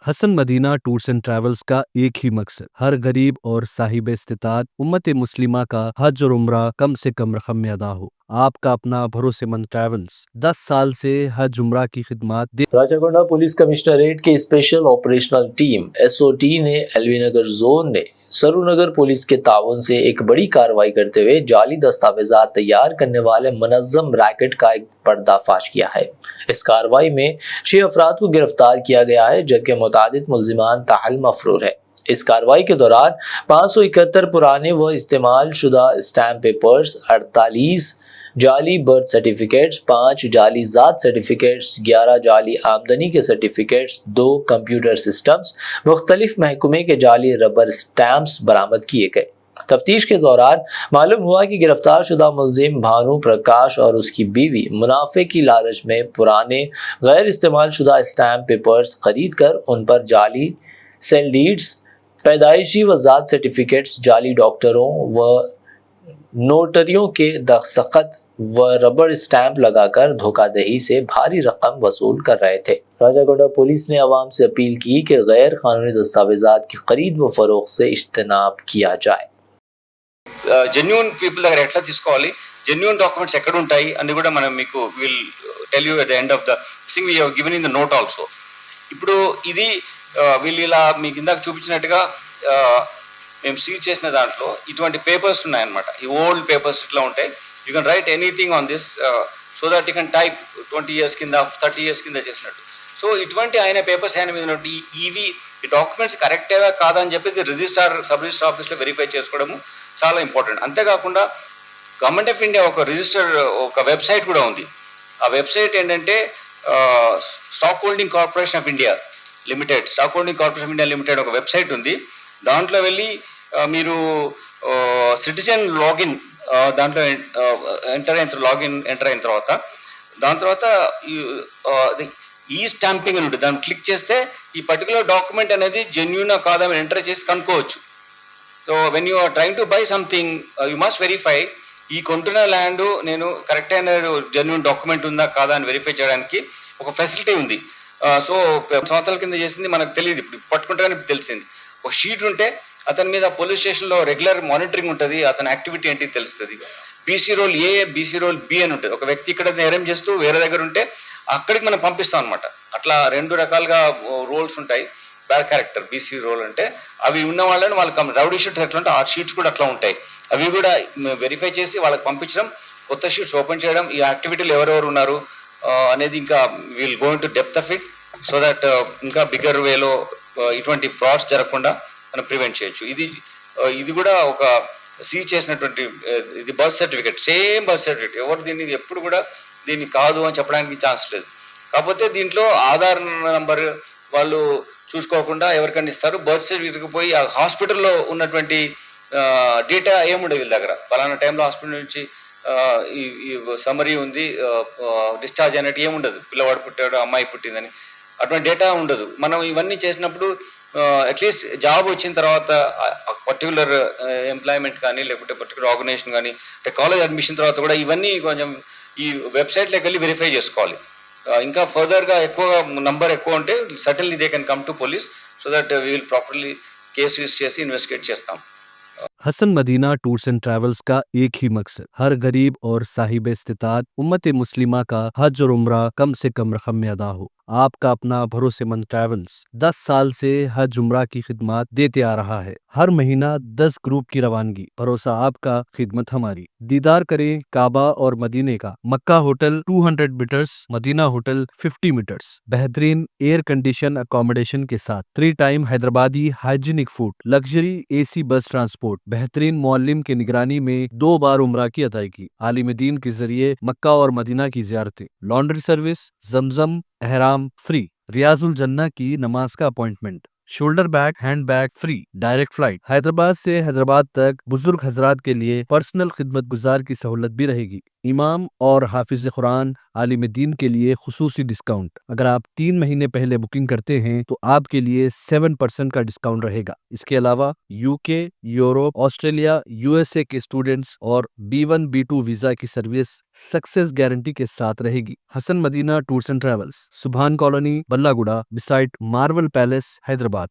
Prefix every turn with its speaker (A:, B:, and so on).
A: Hasan Madina tours and travels का एक ही मकसद हर गरीब और साहिब इस्तिताअत उम्मत मुस्लिमा का हज और उम्रा कम से कम रकम में अदा हो। आपका अपना भरोसेमंद ट्रैवल्स 10 साल से हज उम्रा की खिदमत दे।
B: राजाकोंडा पुलिस कमिश्नरेट की स्पेशल ऑपरेशनल टीम एसओटी ने एलवी नगर जोन ने सरूनगर पुलिस के ताउन से एक बड़ी कार्रवाई करते हुए जाली दस्तावेजात तैयार करने वाले मुनज़्ज़म रैकेट का एक पर्दाफाश किया है। इस कार्रवाई में 6 अफराद को गिरफ्तार किया गया है, जबकि मुतादिद मुल्ज़िमान ताहल मफरूर है। इस कार्रवाई के दौरान 571 पुराने व इस्तेमाल शुदा स्टैम्प पेपर्स, 48 जाली बर्थ सर्टिफिकेट्स, 5 जाली ज़ात सर्टिफिकेट्स, 11 जाली आमदनी के सर्टिफिकेट्स, 2 कंप्यूटर सिस्टम्स, मुख्तलिफ महकमे के जाली रबर स्टैम्प्स बरामद किए गए। तफ्तीश के दौरान मालूम हुआ कि गिरफ्तार शुदा मुल्जिम भानु प्रकाश और उसकी बीवी मुनाफे की लालच में पुराने गैर इस्तेमाल शुदा स्टैम्प पेपर्स खरीद कर उन पर जाली सेल डीड्स, पैदाइशी व ज़ात सर्टिफिकेट्स, जाली डॉक्टरों व नोटरियों के दस्तखत व रबर स्टैंप लगाकर धोखाधड़ी से भारी रकम वसूल कर रहे थे। राजाकोंडा पुलिस ने आवाम से अपील की कि गैर कानूनी दस्तावेजात की खरीद व फरोख्त से इज्तनाब किया जाए।
C: జెన్యూన్ పీపుల్ దగ్గర ఎట్లా తీసుకోవాలి, జెన్యూన్ డాక్యుమెంట్స్ ఎక్కడ ఉంటాయి అని కూడా మనం మీకు will tell you at the end of the thing we have given in the note also. ఇప్పుడు ఇది వీళ్ళు ఇలా మీకు ఇందాక చూపించినట్టుగా మేము సీజ్ చేసిన దాంట్లో ఇటువంటి పేపర్స్ ఉన్నాయన్నమాట. ఈ ఓల్డ్ పేపర్స్ ఇట్లా ఉంటాయి. You can write anything on this so that you can type 20 years కింద 30 years కింద చేసినట్టు. సో ఇటువంటి ఆయన పేపర్స్ ఆయన మీద ఉన్నట్టు ఇవి ఈ డాక్యుమెంట్స్ కరెక్టేగా కాదా అని చెప్పేసి రిజిస్ట్రార్ సబ్ రిజిస్టర్ ఆఫీస్లో వెరిఫై చేసుకోవడము చాలా ఇంపార్టెంట్. అంతేకాకుండా గవర్నమెంట్ ఆఫ్ ఇండియా ఒక వెబ్సైట్ కూడా ఉంది. ఆ వెబ్సైట్ ఏంటంటే stock holding corporation of India limited ఒక వెబ్సైట్ ఉంది. దాంట్లో వెళ్ళి మీరు సిటిజన్ లాగిన్ దాంట్లో ఎంటర్ అయిన తర్వాత దాని తర్వాత ఈ స్టాంపింగ్ అని ఉంటుంది. దాన్ని క్లిక్ చేస్తే ఈ పర్టికులర్ డాక్యుమెంట్ అనేది జెన్యూనా కాదా అని ఎంటర్ చేసి కనుక్కోవచ్చు. So when you are trying to buy something you must verify ఈ కొంటున్న ల్యాండ్ నేను కరెక్ట్ అయిన జెన్యూన్ డాక్యుమెంట్ ఉందా కాదా అని వెరిఫై చేయడానికి ఒక ఫెసిలిటీ ఉంది. సో సంవత్సరాల కింద చేసింది మనకు తెలియదు, ఇప్పుడు పట్టుకుంటారని తెలిసింది. ఒక షీట్ ఉంటే అతని మీద పోలీస్ స్టేషన్లో రెగ్యులర్ మానిటరింగ్ ఉంటుంది, అతని యాక్టివిటీ ఏంటి తెలుస్తుంది. బీసీ రోల్ ఏ, బీసీ రోల్ బి అని ఉంటుంది. ఒక వ్యక్తి ఇక్కడ నేరం చేస్తూ వేరే దగ్గర ఉంటే అక్కడికి మనం పంపిస్తాం అనమాట. అట్లా 2 రకాలుగా రోల్స్ ఉంటాయి. బ్యాడ్ క్యారెక్టర్ బీసీ రోల్ అంటే అవి ఉన్న వాళ్ళని వాళ్ళకి రౌడీ షీట్స్ ఎట్లా ఉంటే ఆ షీట్స్ కూడా అట్లా ఉంటాయి. అవి కూడా వెరిఫై చేసి వాళ్ళకి పంపించడం, కొత్త షీట్స్ ఓపెన్ చేయడం, ఈ యాక్టివిటీలు ఎవరెవరు ఉన్నారు అనేది ఇంకా will go in to depth of it so that ఇంకా బిగ్గర్ వేలో ఇటువంటి ఫ్రాడ్స్ జరగకుండా మనం ప్రివెంట్ చేయొచ్చు. ఇది కూడా ఒక సీజ్ చేసినటువంటి ఇది birth certificate, same birth certificate. ఎవరు దీన్ని ఎప్పుడు కూడా దీన్ని కాదు అని చెప్పడానికి ఛాన్స్ లేదు. కాకపోతే దీంట్లో ఆధార్ నంబర్ వాళ్ళు చూసుకోకుండా ఎవరికైనా ఇస్తారు. బర్త్ సర్టిఫికేట్కి పోయి ఆ హాస్పిటల్లో ఉన్నటువంటి డేటా ఏముండదు వీళ్ళ దగ్గర. పలానా టైంలో హాస్పిటల్ నుంచి ఈ సమరీ ఉంది, డిశ్చార్జ్ అయినట్టు ఏముండదు. పిల్లవాడు పుట్టాడు, అమ్మాయి పుట్టిందని అటువంటి డేటా ఉండదు. మనం ఇవన్నీ చేసినప్పుడు అట్లీస్ట్ జాబ్ వచ్చిన తర్వాత పర్టికులర్ ఎంప్లాయ్మెంట్ కానీ లేకపోతే పర్టికులర్ ఆర్గనైజేషన్ కానీ అంటే కాలేజ్ అడ్మిషన్ తర్వాత కూడా ఇవన్నీ కొంచెం ఈ వెబ్సైట్లోకి వెళ్ళి వెరిఫై చేసుకోవాలి. ఇంకా ఫర్దర్గా నంబర్ ఎక్కువ ఉంటే certainly they can come to police so that we will properly case use చేసి ఇన్వెస్టిగేట్ చేస్తాం.
A: Hasan Madina tours and travels का एक ही मकसद हर गरीब और साहिब इस्तिताअत उम्मत मुस्लिमा का हज और उम्रा कम से कम रकम में अदा हो। आपका अपना भरोसेमंद ट्रैवल्स 10 साल से हज उम्रा की खिदमत देते आ रहा है। हर महीना 10 ग्रुप की रवानगी, भरोसा आपका, खिदमत हमारी। दीदार करें काबा और मदीने का। Mecca hotel 200 metres, Medina hotel 50 metres, बेहतरीन एयर कंडीशन अकोमोडेशन के साथ 3 time Hyderabadi hygienic food, luxury AC bus transport, बेहतरीन मौल्लिम की निगरानी में 2 बार उम्रा की अदायगी, आलिम दीन के जरिए मक्का और मदीना की ज़ियारतें, लॉन्ड्री सर्विस, जमजम एहराम फ्री, रियाजुल जन्ना की नमाज का appointment, shoulder bag hand bag free, direct flight Hyderabad से हैदराबाद तक बुजुर्ग हजरात के लिए पर्सनल खिदमत गुजार की सहूलत भी रहेगी। इमाम और हाफिज कुरान आलिम दीन के लिए खुसूसी डिस्काउंट। अगर आप 3 महीने पहले बुकिंग करते हैं तो आपके लिए 7% का डिस्काउंट रहेगा। इसके अलावा यूके, यूरोप, ऑस्ट्रेलिया, यूएसए के स्टूडेंट्स और B1 B2 वीजा की सर्विस सक्सेस गारंटी के साथ रहेगी। Hasan Madina tours and travels, Subhan colony, Ballaguda, beside Marvel Palace, Hyderabad.